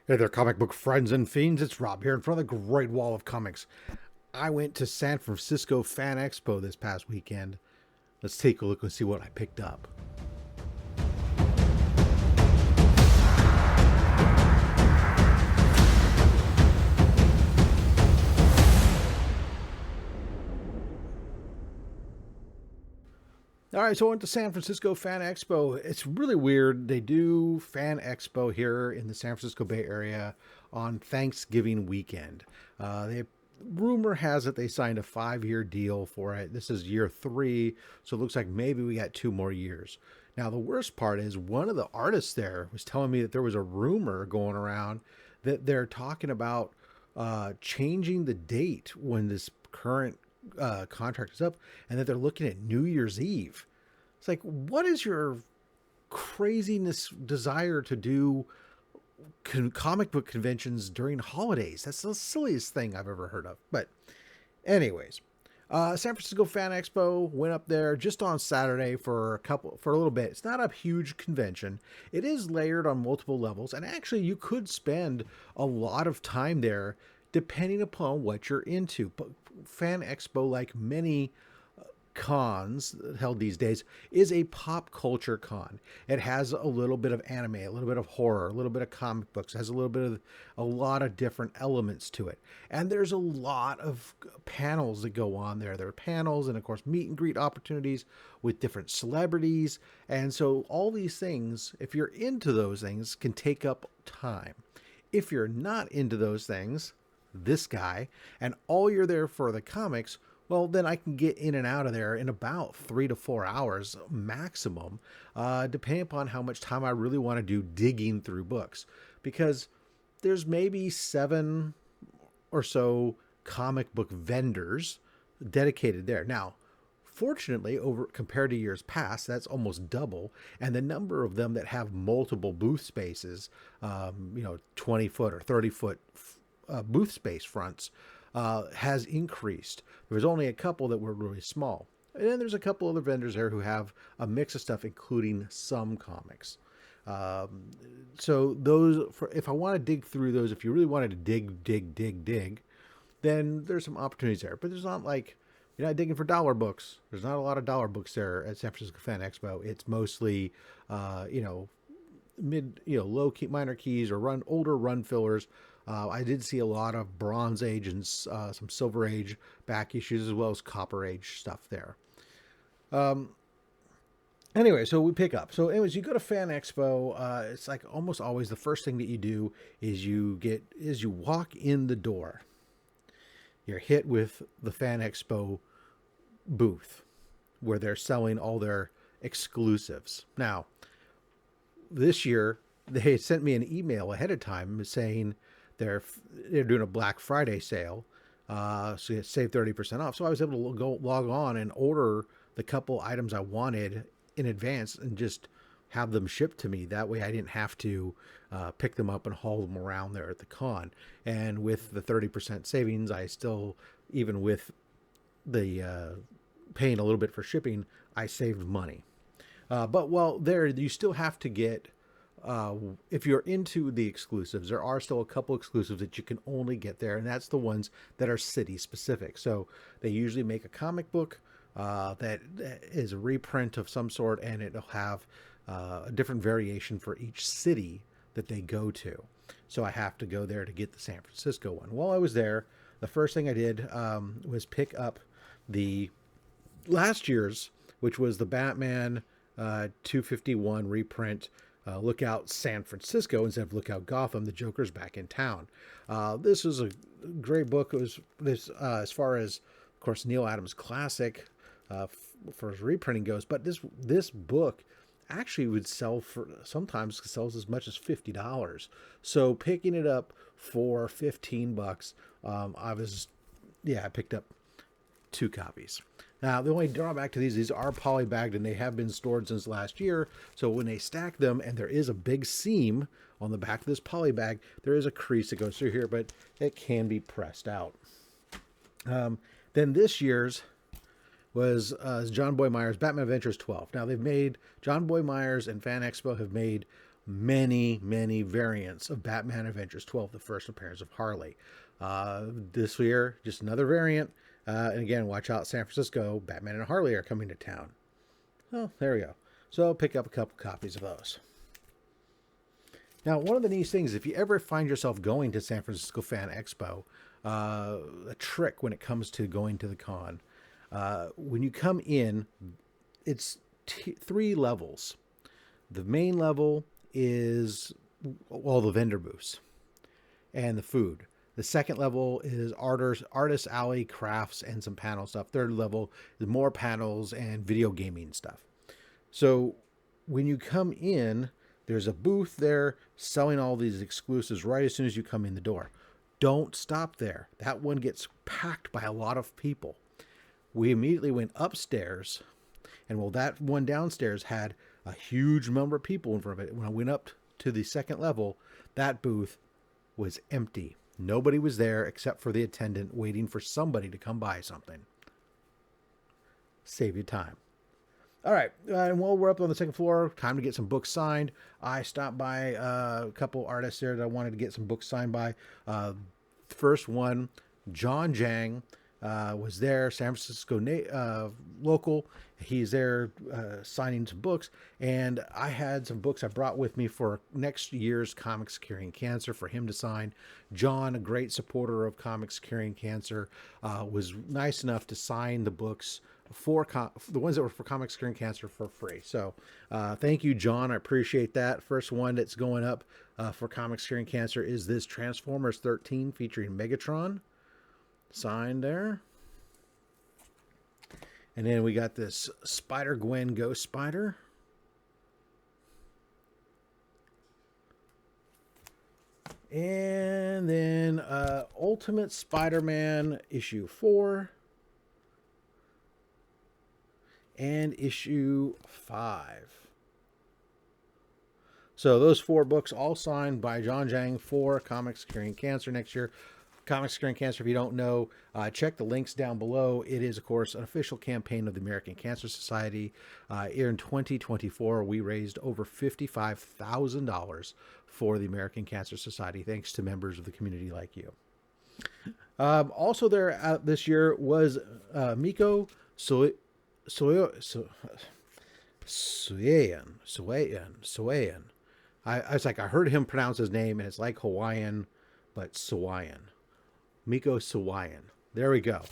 Hey there, comic book friends and fiends. It's Rob here in front of the Great Wall of Comics. I went to San Francisco Fan Expo this past weekend. Let's take a look and see what I picked up. All right, so I went to San Francisco Fan Expo. It's really weird. They do Fan Expo here in the San Francisco Bay Area on Thanksgiving weekend. They rumor has it they signed a 5-year deal for it. This is year 3, so it looks like maybe we got 2 more years. Now the worst part is one of the artists there was telling me that there was a rumor going around that they're talking about changing the date when this current contract is up, and that they're looking at New Year's Eve. It's like, what is your craziness desire to do comic book conventions during holidays? That's the silliest thing I've ever heard of. But anyways, San Francisco Fan Expo, went up there just on Saturday for a little bit. It's not a huge convention. It is layered on multiple levels, and actually you could spend a lot of time there depending upon what you're into. But Fan Expo, like many cons held these days, is a pop culture con. It has a little bit of anime, a little bit of horror, a little bit of comic books, has a lot of different elements to it. And there's a lot of panels that go on there. There are panels and of course meet and greet opportunities with different celebrities. And so all these things, if you're into those things, can take up time. If you're not into those things, this guy, and all you're there for the comics, well, then I can get in and out of there in about 3 to 4 hours maximum, depending upon how much time I really want to do digging through books. Because there's maybe 7 or so comic book vendors dedicated there. Now, fortunately, over compared to years past, that's almost double, and the number of them that have multiple booth spaces, 20-foot or 30-foot booth space fronts, has increased. There was only a couple that were really small. And then there's a couple other vendors there who have a mix of stuff, including some comics. So those, if I want to dig through those, if you really wanted to dig, then there's some opportunities there. But there's not like, you're not digging for dollar books. There's not a lot of dollar books there at San Francisco Fan Expo. It's mostly, low key, minor keys or older run fillers. I did see a lot of Bronze Age and some Silver Age back issues, as well as Copper Age stuff there. Anyway, so we pick up. So anyways, you go to Fan Expo. It's like almost always the first thing that you do is you walk in the door. You're hit with the Fan Expo booth where they're selling all their exclusives. Now, this year they sent me an email ahead of time saying they're doing a Black Friday sale, so you save 30% off. So I was able to go log on and order the couple items I wanted in advance and just have them shipped to me. That way I didn't have to pick them up and haul them around there at the con. And with the 30% savings, I still, even with the paying a little bit for shipping, I saved money. But while there, you still have to get, if you're into the exclusives, there are still a couple exclusives that you can only get there, and that's the ones that are city specific. So they usually make a comic book that is a reprint of some sort, and it'll have a different variation for each city that they go to. So I have to go there to get the San Francisco one. While I was there, the first thing I did was pick up the last year's, which was the Batman 251 reprint. Look Out San Francisco instead of Look Out Gotham. The Joker's back in town. This is a great book. It was this as far as, of course, Neil Adams' classic for his reprinting goes. But this book actually would sometimes sells as much as $50. So picking it up for $15, I picked up 2 copies. Now, the only drawback to these are polybagged, and they have been stored since last year. So when they stack them, and there is a big seam on the back of this polybag, there is a crease that goes through here, but it can be pressed out. Then this year's was John Boy Myers' Batman Adventures 12. Now, John Boy Myers and Fan Expo have made many variants of Batman Adventures 12, the first appearance of Harley. This year, just another variant. And again, watch out, San Francisco, Batman and Harley are coming to town. Oh, there we go. So pick up a couple copies of those. Now, one of the neat things, if you ever find yourself going to San Francisco Fan Expo, a trick when it comes to going to the con, when you come in, it's three levels. The main level is all the vendor booths and the food. The second level is artist alley, crafts, and some panel stuff. Third level is more panels and video gaming stuff. So when you come in, there's a booth there selling all these exclusives right as soon as you come in the door. Don't stop there. That one gets packed by a lot of people. We immediately went upstairs, and well, that one downstairs had a huge number of people in front of it. When I went up to the second level, that booth was empty. Nobody was there except for the attendant waiting for somebody to come buy something. Save you time. All right, and while we're up on the second floor, time to get some books signed. I stopped by a couple artists there that I wanted to get some books signed by. First one, John Jang, was there, San Francisco local. He's there signing some books, and I had some books I brought with me for next year's Comics Curing Cancer for him to sign. John, a great supporter of Comics Curing Cancer, was nice enough to sign the books for the ones that were for Comics Curing Cancer for free. So thank you, John. I appreciate that. First one that's going up for Comics Curing Cancer is this Transformers 13 featuring Megatron. Signed there. And then we got this Spider-Gwen Ghost Spider. And then Ultimate Spider-Man issue 4. And issue 5. So those 4 books all signed by John Jang for Comics Curing Cancer next year. Comics Curing Cancer, if you don't know, check the links down below. It is, of course, an official campaign of the American Cancer Society. In 2024, we raised over $55,000 for the American Cancer Society, thanks to members of the community like you. Also there this year was Miko Suayan. I was like, I heard him pronounce his name, and it's like Hawaiian, but Suayan. Miko Suayan. There we go.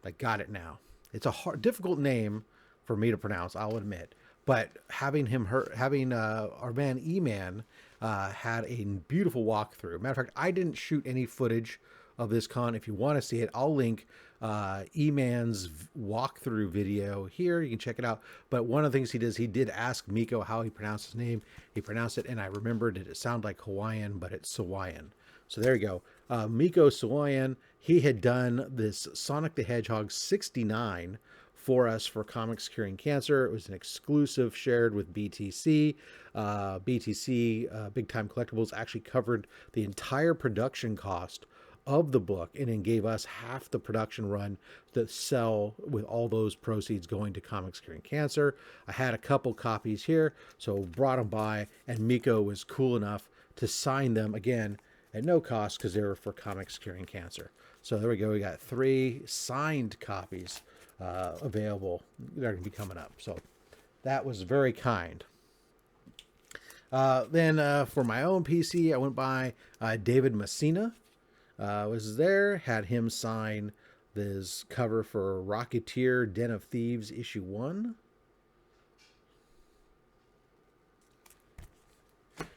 I got it now. It's a difficult name for me to pronounce, I'll admit. But having our man E-Man had a beautiful walkthrough. Matter of fact, I didn't shoot any footage of this con. If you want to see it, I'll link E-Man's walkthrough video here. You can check it out. But one of the things he did ask Miko how he pronounced his name. He pronounced it, and I remembered it sounded like Hawaiian, but it's Sawaiian. So there you go. Miko Sawaiian, he had done this Sonic the Hedgehog 69 for us for Comics Curing Cancer. It was an exclusive shared with BTC. BTC, Big Time Collectibles, actually covered the entire production cost of the book and then gave us half the production run to sell, with all those proceeds going to Comics Curing Cancer. I had a couple copies here, so brought them by, and Miko was cool enough to sign them again at no cost because they were for Comics Curing Cancer. So there we go. We got 3 signed copies available. They're going to be coming up. So that was very kind. Then for my own PC, I went by David Messina. Was there, had him sign this cover for Rocketeer Den of Thieves issue 1.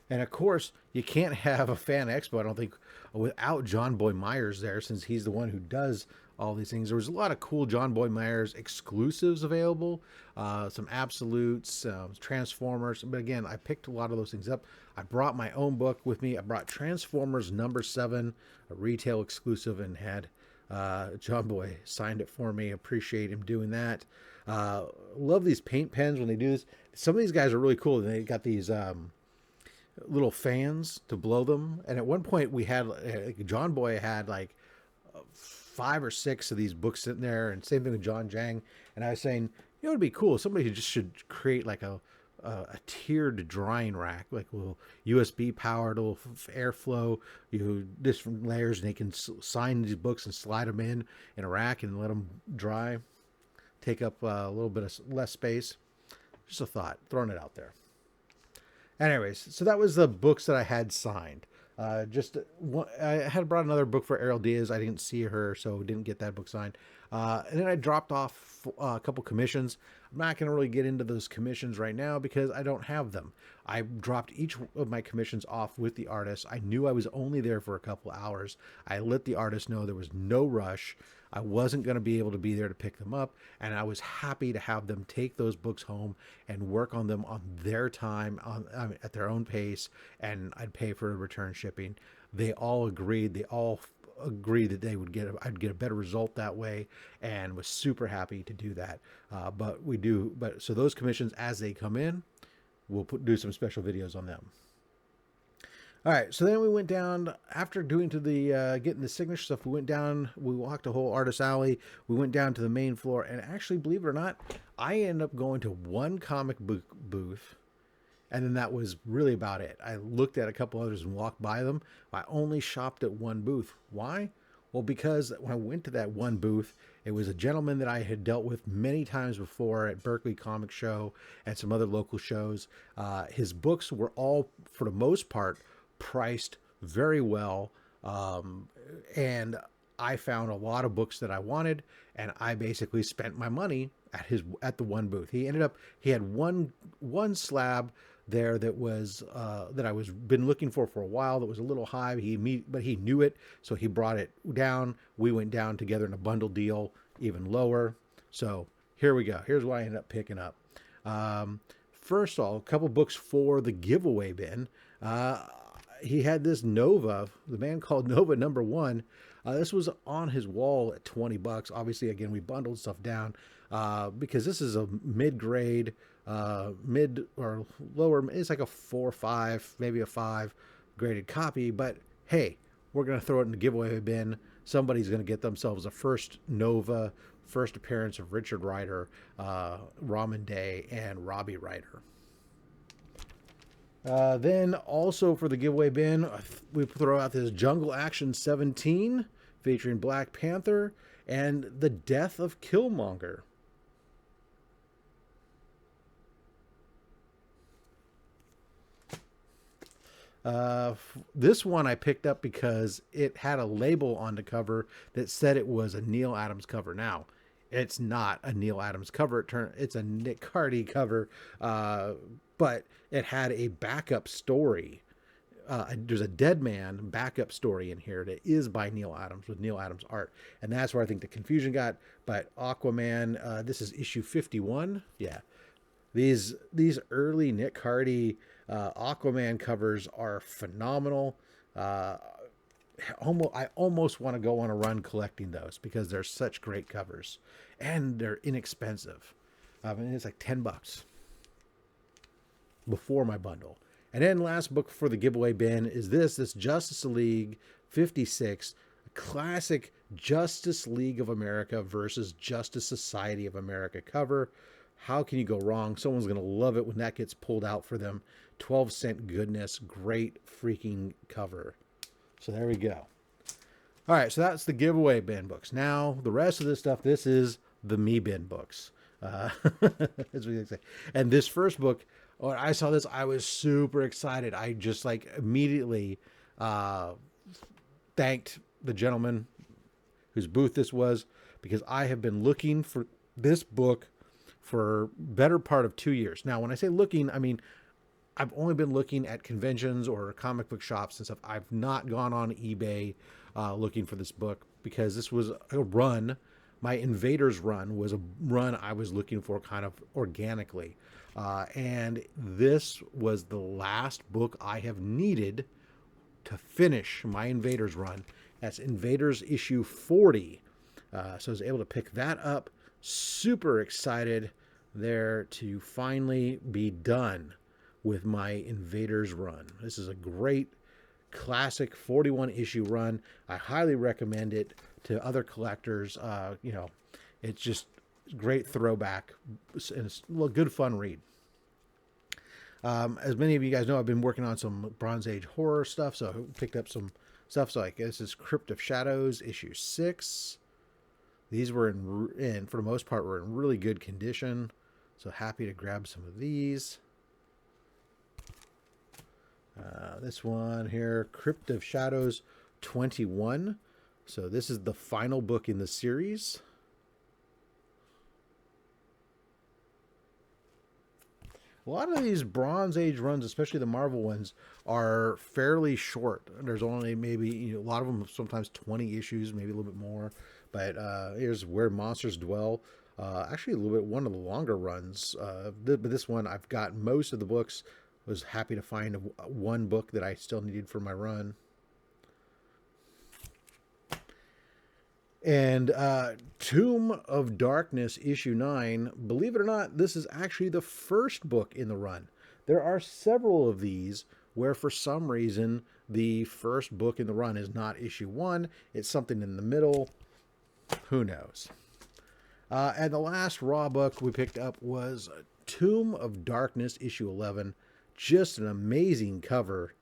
And of course, you can't have a fan expo, I don't think, without John Boy Myers there, since he's the one who does all these things. There was a lot of cool John Boy Myers exclusives available, some absolutes, Transformers. But again, I picked a lot of those things up. I brought my own book with me. I brought Transformers number 7, a retail exclusive, and had John Boy signed it for me. Appreciate him doing that. Love these paint pens when they do this. Some of these guys are really cool. They got these little fans to blow them. And at one point we had, John Boy had like 5 or 6 of these books sitting there, and same thing with John Jang. And I was saying, you know, it'd be cool. Somebody just should create like a a tiered drying rack, like a little USB powered, a little airflow, different layers, and they can sign these books and slide them in a rack and let them dry, take up a little bit of less space. Just a thought, throwing it out there. Anyways, so that was the books that I had signed. Just one, I had brought another book for Ariel Diaz. I didn't see her, so didn't get that book signed. And then I dropped off a couple commissions. I'm not going to really get into those commissions right now because I don't have them. I dropped each of my commissions off with the artist. I knew I was only there for a couple hours. I let the artist know there was no rush. I wasn't going to be able to be there to pick them up, and I was happy to have them take those books home and work on them on their time, at their own pace, and I'd pay for return shipping. They all agreed. They all agreed that I'd get a better result that way, and was super happy to do that. But so those commissions, as they come in, we'll do some special videos on them. All right, so then we went down after doing to the getting the signature stuff. We went down, we walked a whole artist alley. We went down to the main floor, and actually, believe it or not, I ended up going to one comic book booth, and then that was really about it. I looked at a couple others and walked by them. I only shopped at one booth. Why? Well, because when I went to that one booth, it was a gentleman that I had dealt with many times before at Berkeley Comic Show and some other local shows. His books were all, for the most part, priced very well, and I found a lot of books that I wanted, and I basically spent my money at the one booth. He had one slab there that was that I was been looking for a while, that was a little high. But he knew it, so he brought it down. We went down together in a bundle deal, even lower. So here we go. Here's what I ended up picking up. First of all, a couple books for the giveaway bin. He had this Nova, the man called Nova #1. This was on his wall at $20. Obviously, again, we bundled stuff down because this is a mid-grade, mid or lower. It's like a 4 or 5, maybe a 5 graded copy. But hey, we're going to throw it in the giveaway bin. Somebody's going to get themselves a first Nova, first appearance of Richard Rider, Ramen Day, and Robbie Rider. Then also for the giveaway bin, we throw out this Jungle Action 17 featuring Black Panther and The Death of Killmonger. This one I picked up because it had a label on the cover that said it was a Neal Adams cover. Now, it's not a Neal Adams cover. It's a Nick Cardy cover, but it had a backup story. There's a Dead Man backup story in here that is by Neal Adams with Neal Adams art. And that's where I think the confusion got. But Aquaman, this is issue 51. Yeah. These early Nick Cardy Aquaman covers are phenomenal. I almost want to go on a run collecting those because they're such great covers. And they're inexpensive. I mean, it's like $10 before my bundle. And then last book for the giveaway bin is this Justice League 56, a classic Justice League of America versus Justice Society of America cover. How can you go wrong? Someone's going to love it when that gets pulled out for them. 12-cent goodness. Great freaking cover. So there we go. All right, so that's the giveaway bin books. Now, the rest of this stuff, this is the me bin books. As we say. And this first book, when I saw this, I was super excited. I just immediately thanked the gentleman whose booth this was, because I have been looking for this book for better part of 2 years. Now, when I say looking, I mean, I've only been looking at conventions or comic book shops and stuff. I've not gone on eBay looking for this book, because this was a run. My Invaders run was a run I was looking for kind of organically. And this was the last book I have needed to finish my Invaders run. That's Invaders issue 40. So I was able to pick that up. Super excited there to finally be done with my Invaders run. This is a great classic 41 issue run. I highly recommend it to other collectors. It's just great throwback, and it's a good fun read. As many of you guys know, I've been working on some Bronze Age horror stuff, so I picked up some stuff. So like this is Crypt of Shadows, issue 6. These were in for the most part, were in really good condition. So happy to grab some of these. This one here, Crypt of Shadows 21. So this is the final book in the series. A lot of these Bronze Age runs, especially the Marvel ones, are fairly short. There's only maybe a lot of them, sometimes 20 issues, maybe a little bit more. But here's Where Monsters Dwell. Actually, a little bit one of the longer runs. But this one, I've got most of the books. Was happy to find one book that I still needed for my run. And Tomb of Darkness, issue 9. Believe it or not, this is actually the first book in the run. There are several of these where for some reason the first book in the run is not issue 1. It's something in the middle. Who knows? And the last Raw book we picked up was Tomb of Darkness, issue 11. Just an amazing cover.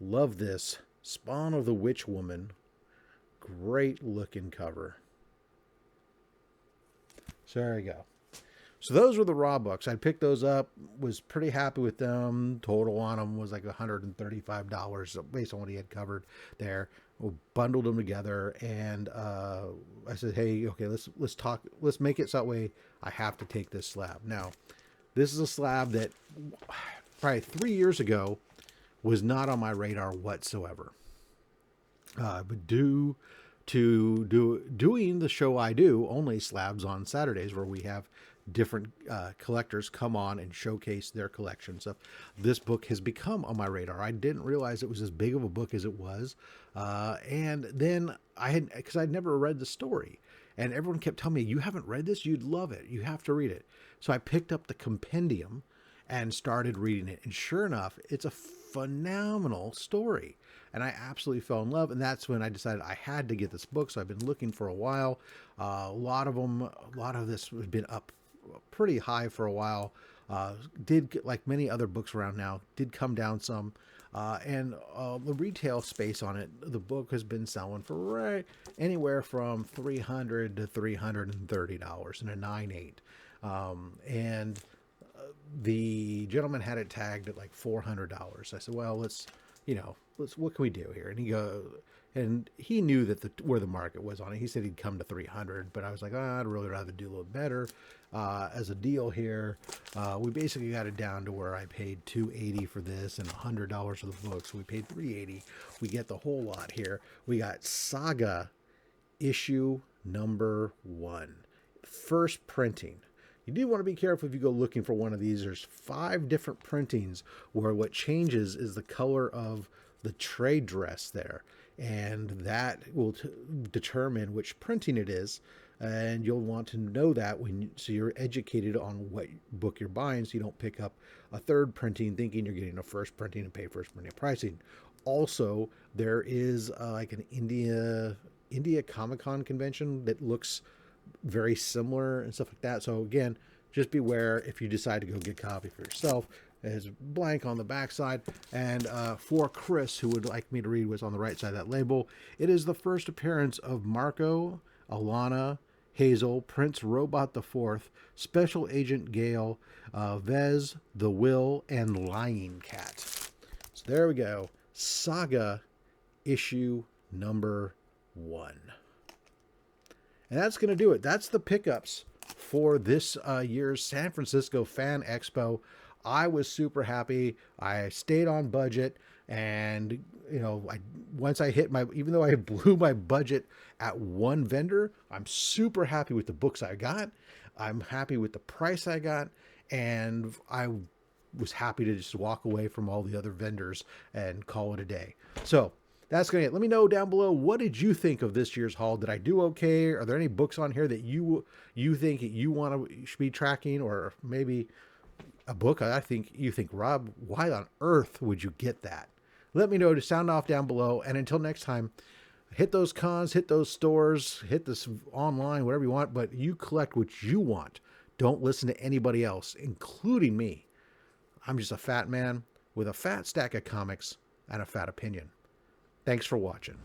Love this. Spawn of the Witch Woman. Great looking cover. So there you go. So those were the Raw books. I picked those up. Was pretty happy with them. Total on them was like $135 based on what he had covered there. We bundled them together, and I said, "Hey, okay, let's talk. Let's make it so that way I have to take this slab." Now, this is a slab that probably 3 years ago was not on my radar whatsoever. But due to doing the show I do, only slabs on Saturdays, where we have different collectors come on and showcase their collection stuff, this book has become on my radar. I didn't realize it was as big of a book as it was. And then because I'd never read the story. And everyone kept telling me, you haven't read this? You'd love it. You have to read it. So I picked up the compendium and started reading it. And sure enough, it's a phenomenal story. And I absolutely fell in love. And that's when I decided I had to get this book. So I've been looking for a while. A lot of this has been up pretty high for a while. Did, like many other books around now, did come down some. And the retail space on it, the book has been selling for anywhere from $300 to $330 in a 9.8. And the gentleman had it tagged at like $400. I said, well, what can we do here? And he knew that where the market was on it. He said he'd come to 300, but I was like, I'd really rather do a little better. As a deal here, we basically got it down to where I paid $280 for this and $100 for the book. So we paid $380. We get the whole lot here. We got Saga issue number 1, first printing. You do want to be careful if you go looking for one of these. There's 5 different printings where what changes is the color of the trade dress there. And that will determine which printing it is. And you'll want to know that so you're educated on what book you're buying, so you don't pick up a third printing thinking you're getting a first printing and pay first printing pricing. Also, there is like an India Comic-Con convention that looks very similar and stuff like that. So again, just beware if you decide to go get a copy for yourself. It's blank on the backside. And for Chris, who would like me to read what's on the right side of that label, it is the first appearance of Marco, Alana, Hazel, Prince Robot the Fourth, Special Agent Gale, Vez, The Will, and Lying Cat. So there we go. Saga issue number 1. And that's going to do it. That's the pickups for this year's San Francisco Fan Expo. I was super happy. I stayed on budget, and once I hit even though I blew my budget at one vendor, I'm super happy with the books I got. I'm happy with the price I got, and I was happy to just walk away from all the other vendors and call it a day. So that's going to it. Let me know down below, what did you think of this year's haul? Did I do okay? Are there any books on here that you think should be tracking, or maybe a book you think, Rob, why on earth would you get that? Let me know to sound off down below. And until next time, hit those cons, hit those stores, hit this online, whatever you want, but you collect what you want. Don't listen to anybody else, including me. I'm just a fat man with a fat stack of comics and a fat opinion. Thanks for watching.